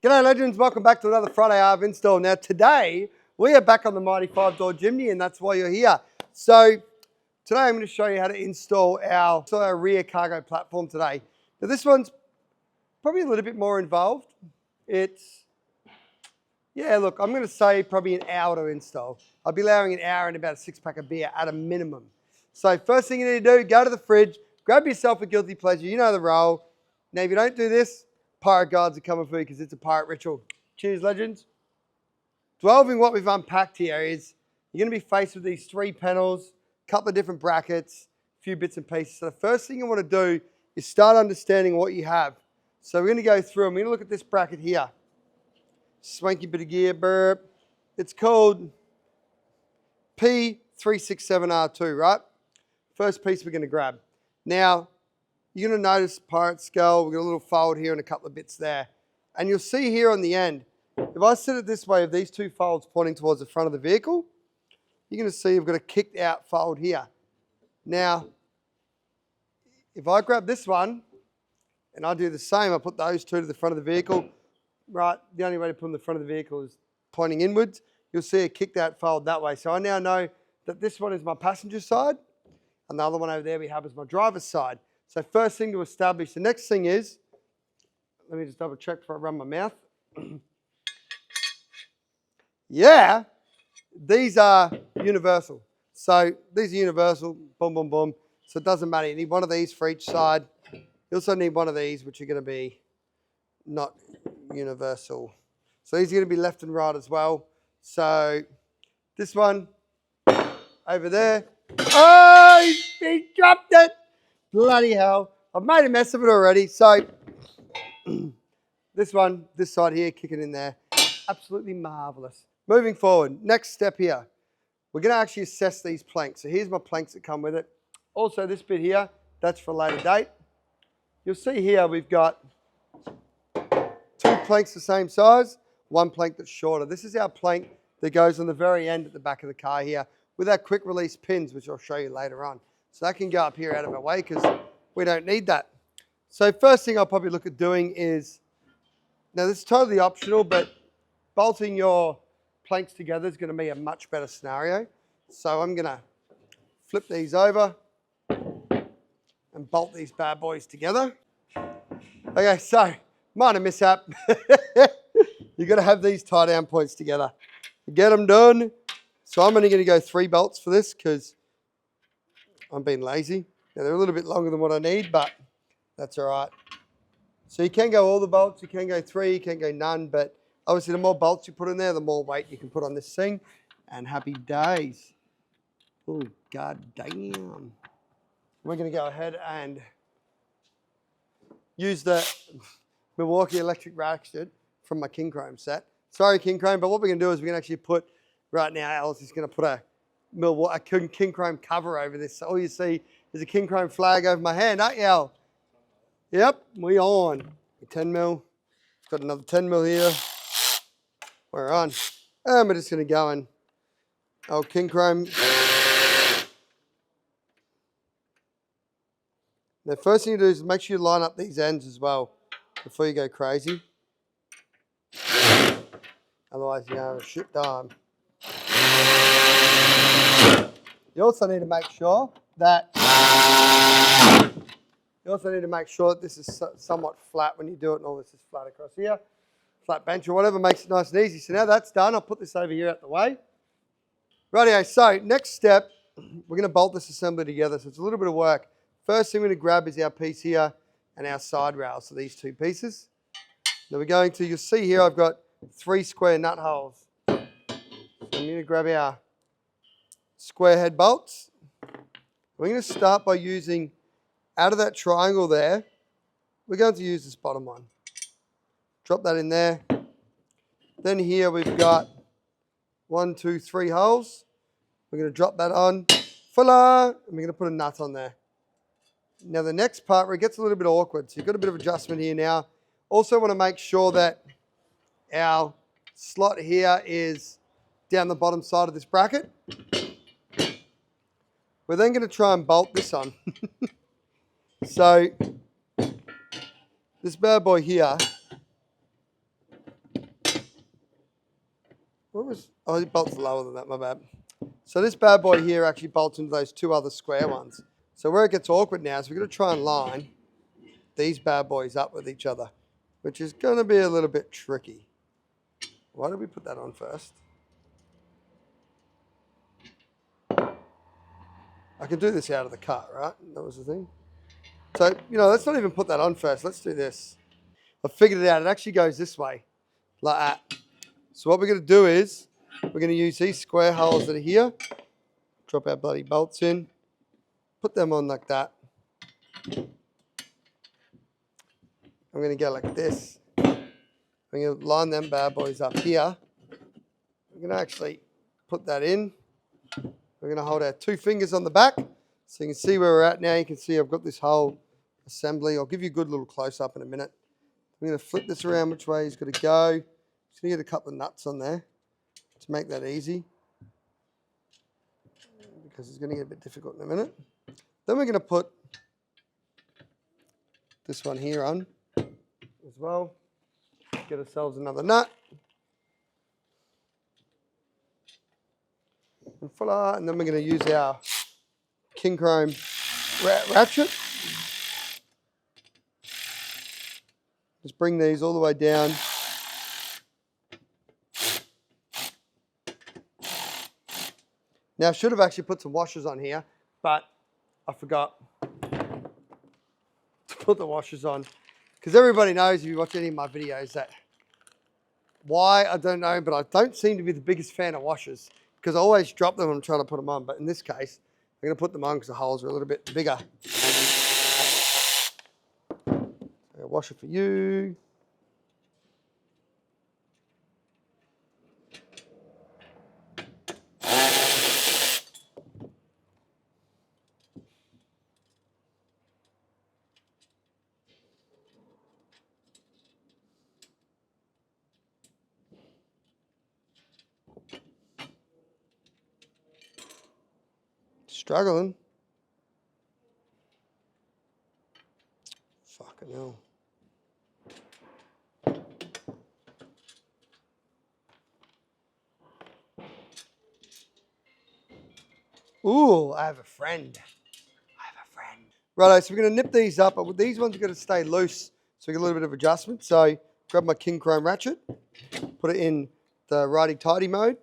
G'day legends, welcome back to another Friday Arv install. Now today, we are back on the mighty 5-door Jimny and that's why you're here. So today I'm going to show you how to install our rear cargo platform today. Now this one's probably a little bit more involved. Look, I'm going to say probably an hour to install. I'll be allowing an hour and about a 6-pack of beer at a minimum. So first thing you need to do, go to the fridge, grab yourself a guilty pleasure, you know the role. Now if you don't do this, pirate guards are coming for you because it's a pirate ritual. Cheers, legends. 12ing what we've unpacked here is you're going to be faced with these 3 panels, a couple of different brackets, a few bits and pieces. So the first thing you want to do is start understanding what you have. So we're going to go through and we're going to look at this bracket here. Swanky bit of gear, burp. It's called P367R2, right? First piece we're going to grab. Now, you're going to notice pirate skull, we've got a little fold here and a couple of bits there. And you'll see here on the end, if I set it this way, of these 2 folds pointing towards the front of the vehicle, you're going to see I've got a kicked out fold here. Now, if I grab this one, and I do the same, I put those 2 to the front of the vehicle, right, the only way to put them in the front of the vehicle is pointing inwards, you'll see a kicked out fold that way. So I now know that this one is my passenger side, and the other one over there we have is my driver's side. So first thing to establish. The next thing is, let me just double check before I run my mouth. Yeah, these are universal. So these are universal, boom, boom, boom. So it doesn't matter. You need one of these for each side. You also need one of these, which are going to be not universal. So these are going to be left and right as well. So this one over there. Oh, he dropped it. Bloody hell. I've made a mess of it already. So this one, this side here, kicking in there. Absolutely marvelous. Moving forward, next step here. We're going to actually assess these planks. So here's my planks that come with it. Also this bit here, that's for a later date. You'll see here we've got 2 planks the same size, 1 plank that's shorter. This is our plank that goes on the very end at the back of the car here with our quick release pins, which I'll show you later on. So that can go up here out of our way because we don't need that. So first thing I'll probably look at doing is, now this is totally optional, but bolting your planks together is going to be a much better scenario. So I'm going to flip these over and bolt these bad boys together. Okay, so minor mishap. You've got to have these tie down points together. Get them done. So I'm only going to go 3 bolts for this because I'm being lazy. Now they're a little bit longer than what I need, but that's all right. So you can go all the bolts, you can go 3, you can go none, but obviously the more bolts you put in there, the more weight you can put on this thing, and happy days. Oh, god damn. We're gonna go ahead and use the Milwaukee electric ratchet from my King Chrome set. Sorry, King Chrome, but what we're gonna do is we're gonna actually put, right now, Alice is gonna put a King Chrome cover over this. So all you see is a King Chrome flag over my hand, aren't you, Al? Yep, we on. 10 mil. Got another 10 mil here. We're on. And we're just going to go in. Oh, King Chrome. Now, first thing you do is make sure you line up these ends as well before you go crazy. Otherwise, you have a shit time. You also need to make sure that this is somewhat flat when you do it, and all this is flat across here. Flat bench or whatever makes it nice and easy. So now that's done, I'll put this over here out the way. Rightio, so next step, we're going to bolt this assembly together. So it's a little bit of work. First thing we're going to grab is our piece here and our side rail. So these 2 pieces. Now we're going to, you'll see here I've got 3 square nut holes. So I'm going to grab our square head bolts. We're going to start by using, out of that triangle there, we're going to use this bottom one. Drop that in there. Then here we've got 1, 2, 3 holes. We're going to drop that on. Voila! And we're going to put a nut on there. Now the next part where it gets a little bit awkward. So you've got a bit of adjustment here now. Also want to make sure that our slot here is down the bottom side of this bracket. We're then going to try and bolt this on. So this bad boy here Oh, it bolts lower than that, my bad. So this bad boy here actually bolts into those two other square ones. So where it gets awkward now is we're going to try and line these bad boys up with each other, which is going to be a little bit tricky. Why don't we put that on first? I can do this out of the cut, right? That was the thing. So, let's not even put that on first. Let's do this. I figured it out. It actually goes this way, like that. So what we're going to do is we're going to use these square holes that are here. Drop our bloody bolts in. Put them on like that. I'm going to go like this. I'm going to line them bad boys up here. We're going to actually put that in. We're going to hold our 2 fingers on the back so you can see where we're at now. You can see I've got this whole assembly. I'll give you a good little close-up in a minute. I'm going to flip this around which way he's got to go. Just going to get a couple of nuts on there to make that easy, because it's going to get a bit difficult in a minute. Then we're going to put this one here on as well. Get ourselves another nut. And voila, and then we're going to use our king chrome ratchet. Just bring these all the way down. Now I should have actually put some washers on here, but I forgot to put the washers on. Because everybody knows, if you watch any of my videos, that why, I don't know, but I don't seem to be the biggest fan of washers, because I always drop them when I'm trying to put them on. But in this case, I'm going to put them on because the holes are a little bit bigger. A washer for you. Struggling. Fucking hell. Ooh, I have a friend. Righto, so we're going to nip these up, but these ones are going to stay loose, so we get a little bit of adjustment. So grab my king chrome ratchet, put it in the righty-tighty mode.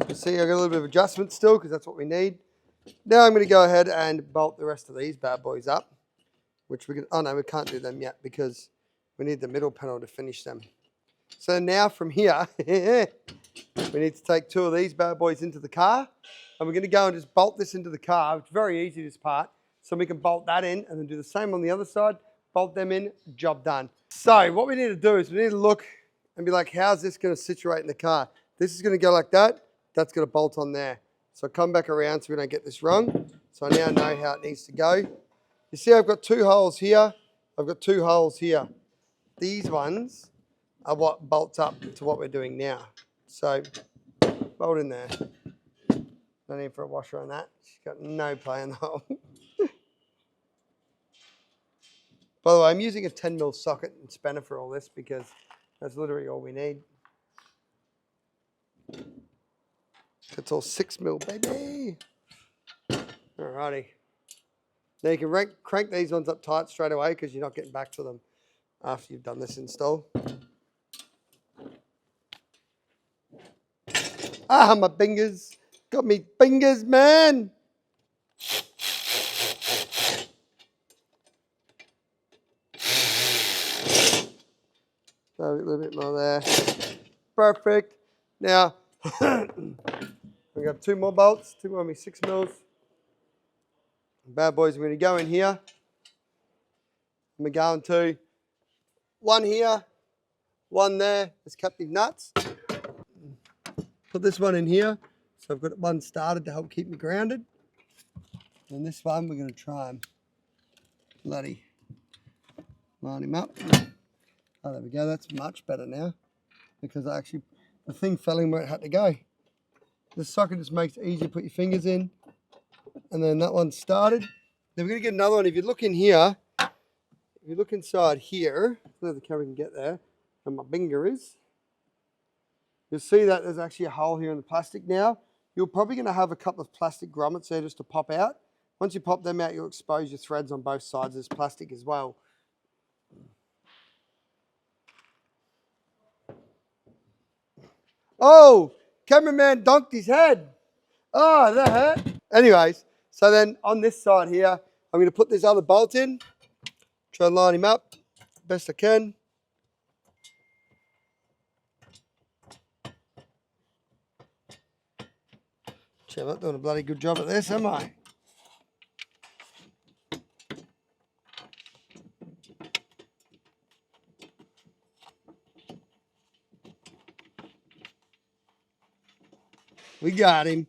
You see, I got a little bit of adjustment still because that's what we need. Now I'm going to go ahead and bolt the rest of these bad boys up, which we can. Oh no, we can't do them yet because we need the middle panel to finish them. So now from here, we need to take 2 of these bad boys into the car, and we're going to go and just bolt this into the car. It's very easy, this part, so we can bolt that in and then do the same on the other side. Bolt them in, job done. So what we need to do is we need to look and be like, how's this going to situate in the car? This is going to go like that. That's going to bolt on there. So come back around so we don't get this wrong. So I now know how it needs to go. You see I've got 2 holes here. I've got 2 holes here. These ones are what bolts up to what we're doing now. So bolt in there. No need for a washer on that. She's got no play in the hole. By the way, I'm using a 10mm socket and spanner for all this because that's literally all we need. It's all 6mm, baby. Alrighty. Now you can crank these ones up tight straight away because you're not getting back to them after you've done this install. Ah, my fingers. Got me fingers, man. So a little bit more there. Perfect. Now, we got 2 more bolts, 2 more 6mm. Bad boys, we're going to go in here. And we're going to 1 here, 1 there. There's captive nuts. Put this one in here. So I've got 1 started to help keep me grounded. And this one, we're going to try and bloody line him up. Oh, there we go. That's much better now because the thing fell in where it had to go. The socket just makes it easier to put your fingers in. And then that one's started. Then we're going to get another one. If you look in here, if you look inside here, I don't know if the camera can get there, where my finger is, you'll see that there's actually a hole here in the plastic now. You're probably going to have a couple of plastic grommets there just to pop out. Once you pop them out, you'll expose your threads on both sides of this plastic as well. Oh, cameraman donked his head. Oh, that hurt. Anyways, so then on this side here, I'm going to put this other bolt in. Try and line him up best I can. I'm not doing a bloody good job at this, am I? We got him.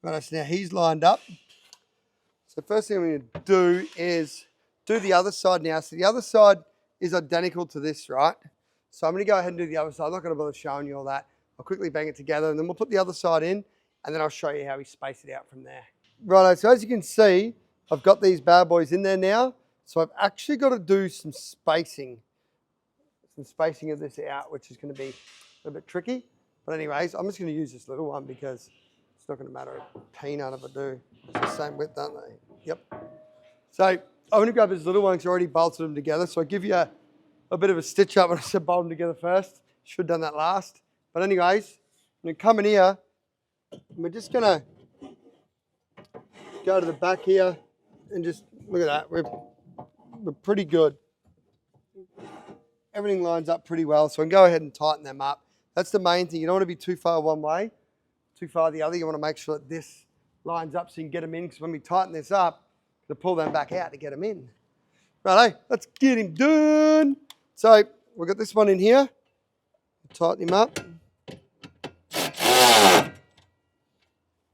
Right, so now he's lined up. So first thing I'm going to do is do the other side now. So the other side is identical to this, right? So I'm going to go ahead and do the other side. I'm not going to bother showing you all that. I'll quickly bang it together and then we'll put the other side in and then I'll show you how we space it out from there. Righto, so as you can see, I've got these bad boys in there now. So I've actually got to do some spacing of this out, which is going to be a little bit tricky. But anyways, I'm just going to use this little one because it's not going to matter a peanut if I do. It's the same width, aren't they? Yep. So I'm going to grab this little one because I already bolted them together. So I'll give you a bit of a stitch up when I said bolt them together first. Should have done that last. But anyways, I'm going to come in here and we're just going to go to the back here and just look at that. We're pretty good. Everything lines up pretty well. So I can go ahead and tighten them up. That's the main thing. You don't want to be too far one way, too far the other. You want to make sure that this lines up so you can get them in. Because when we tighten this up, to pull them back out to get them in. Righto, let's get him done. So we've got this one in here. Tighten him up.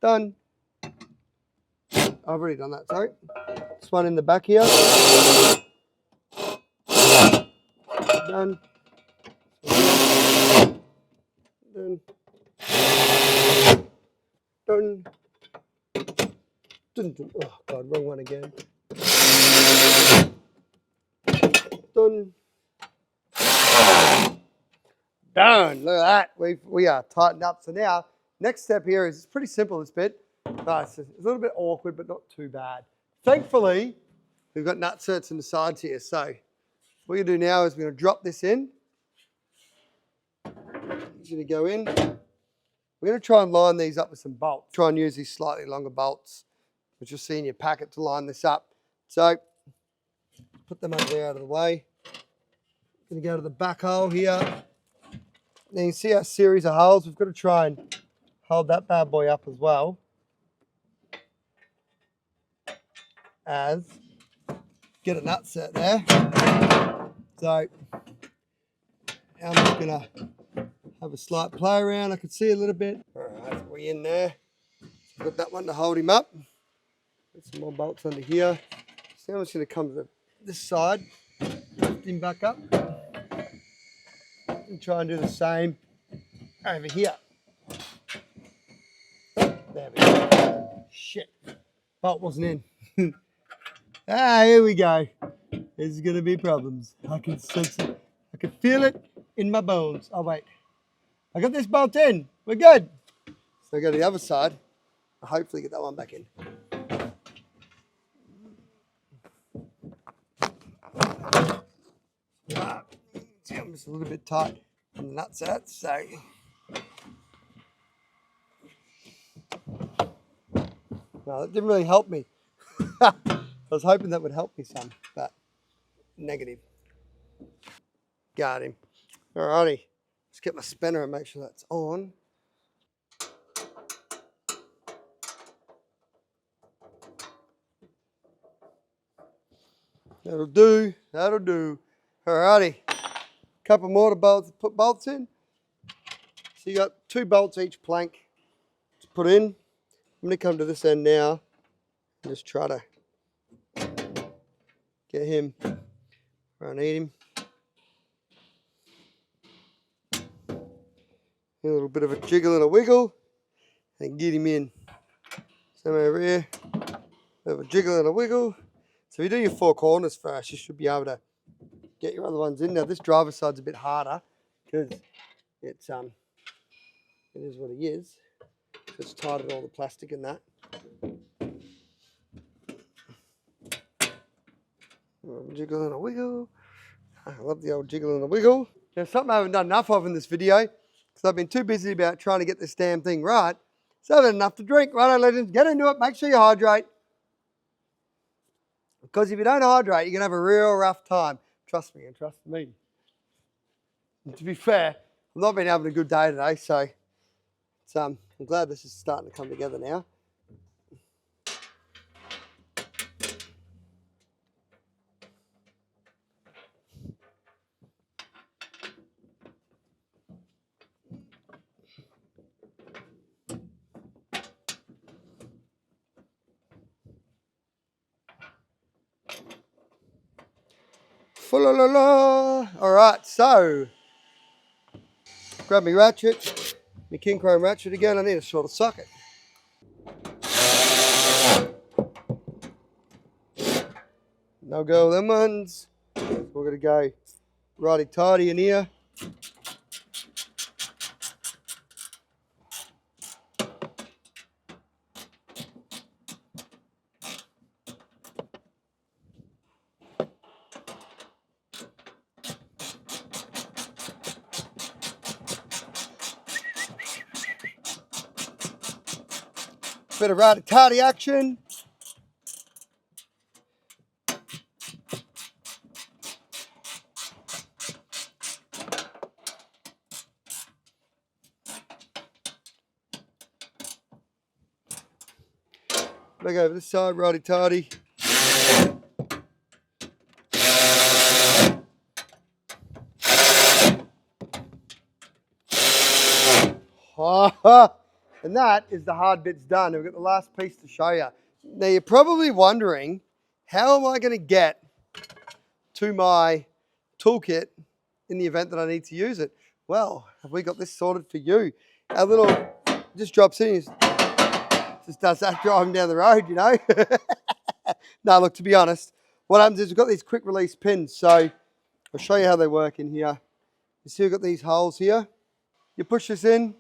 Done. I've already done that, sorry. This one in the back here. Done. Done. Done. Dun, dun. Oh God, wrong one again. Done. Done. Look at that. We are tightened up. So now, next step here is pretty simple, this bit. It's a little bit awkward, but not too bad. Thankfully, we've got nutserts in the sides here. So what we're going to do now is we're going to drop this in. It's going to go in. We're going to try and line these up with some bolts. Try and use these slightly longer bolts, which you'll see in your packet to line this up. So put them over there out of the way. Going to go to the back hole here. Now you can see our series of holes. We've got to try and hold that bad boy up as well as get a nutset there. So I'm just going to have a slight play around. I can see a little bit. All right, we're in there. Got that one to hold him up. Put some more bolts under here. So now I'm just going to come to this side, lift him back up, and try and do the same over here. There we go. Shit, bolt wasn't in. Here we go. There's going to be problems. I can sense it. I can feel it in my bones. Oh wait, I got this bolt in. We're good. So I go to the other side. I'll hopefully get that one back in. See, I'm just a little bit tight on the nutset, so. No, that didn't really help me. I was hoping that would help me some, but negative. Got him. Alrighty, let's get my spinner and make sure that's on. That'll do, that'll do. Alrighty, couple more to put bolts in. So you got 2 bolts each plank to put in. I'm gonna come to this end now and just try to get him where I need him. A little bit of a jiggle and a wiggle, and get him in. Same over here. Have a jiggle and a wiggle. So if you do your four corners first, you should be able to get your other ones in. Now this driver's side's a bit harder because it is what it is. It's tight at all the plastic and that. Jiggle and a wiggle. I love the old jiggle and a wiggle. Now something I haven't done enough of in this video, because I've been too busy about trying to get this damn thing right, so I haven't had enough to drink. Righto, legends, get into it. Make sure you hydrate. Because if you don't hydrate, you're going to have a real rough time. Trust me and trust me. And to be fair, I've not been having a good day today, so it's, I'm glad this is starting to come together now. All right, so grab my ratchet, my king chrome ratchet again. I need a shorter socket. No go with them ones. We're gonna go righty tighty in here. Bit of righty tighty action. Back over this side, righty tighty. And that is the hard bits done. We've got the last piece to show you. Now you're probably wondering, how am I going to get to my toolkit in the event that I need to use it? Well, have we got this sorted for you? Our little, just drops in, just does that driving down the road, you know? No, look, to be honest, what happens is we've got these quick release pins. So I'll show you how they work in here. You see we've got these holes here. You push this in,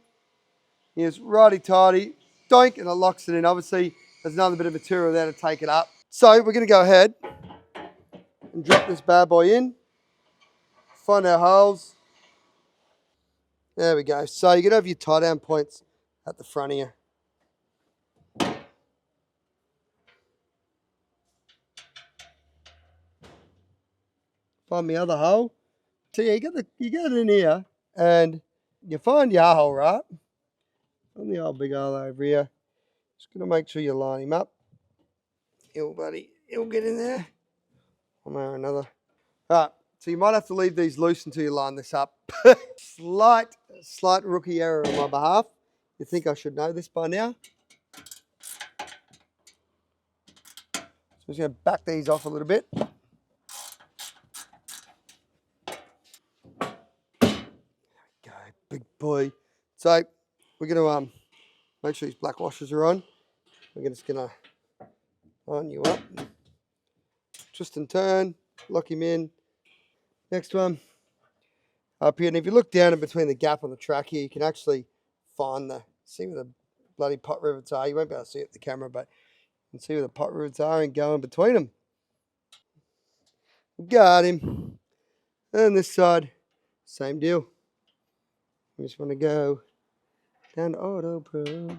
here's righty tighty, doink, and it locks it in. Obviously, there's another bit of material there to take it up. So we're going to go ahead and drop this bad boy in, find our holes. There we go. So you're going to have your tie down points at the front here. Find my other hole. So yeah, you get it in here and you find your hole, right? On the old big hole over here. Just going to make sure you line him up. He'll, buddy, he'll get in there. One way or another. All right, so you might have to leave these loose until you line this up. Slight rookie error on my behalf. You think I should know this by now? So I'm just going to back these off a little bit. There we go, big boy. So we're going to make sure these black washers are on. We're just going to line you up. Twist and turn, lock him in. Next one, up here. And if you look down in between the gap on the track here, you can actually find see where the bloody pot rivets are. You won't be able to see it with the camera, but you can see where the pot rivets are and go in between them. Got him. And this side, same deal. We just want to go down to Auto Pro.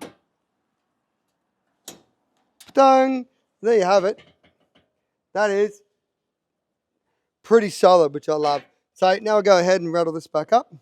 Dang! There you have it. That is pretty solid, which I love. So now I'll go ahead and rattle this back up.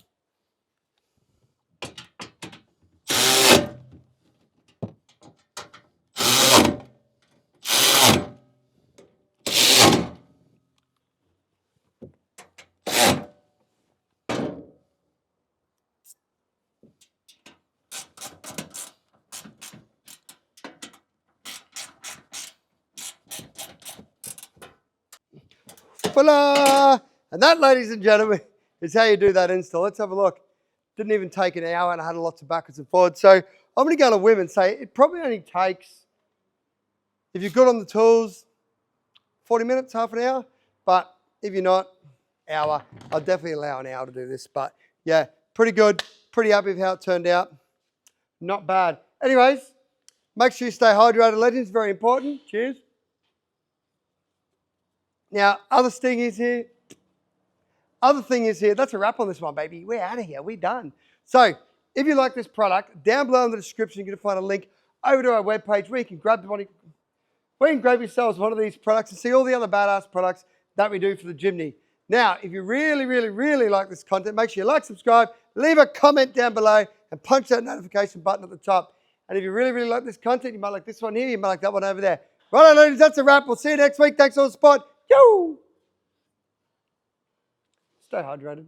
Voila! And that, ladies and gentlemen, is how you do that install. Let's have a look. Didn't even take an hour and I had lots of backwards and forwards. So I'm going to go on a whim and say it probably only takes, if you're good on the tools, 40 minutes, half an hour. But if you're not, hour. I'll definitely allow an hour to do this. But yeah, pretty good. Pretty happy with how it turned out. Not bad. Anyways, make sure you stay hydrated, legends. Very important. Cheers. Now, other thing is here. That's a wrap on this one, baby. We're out of here. We're done. So, if you like this product, down below in the description, you're going to find a link over to our webpage where you can grab yourselves one of these products and see all the other badass products that we do for the Jimny. Now, if you really, really, really like this content, make sure you like, subscribe, leave a comment down below, and punch that notification button at the top. And if you really, really like this content, you might like this one here, you might like that one over there. Right, ladies, that's a wrap. We'll see you next week. Thanks for the support. Yo! Stay hydrated.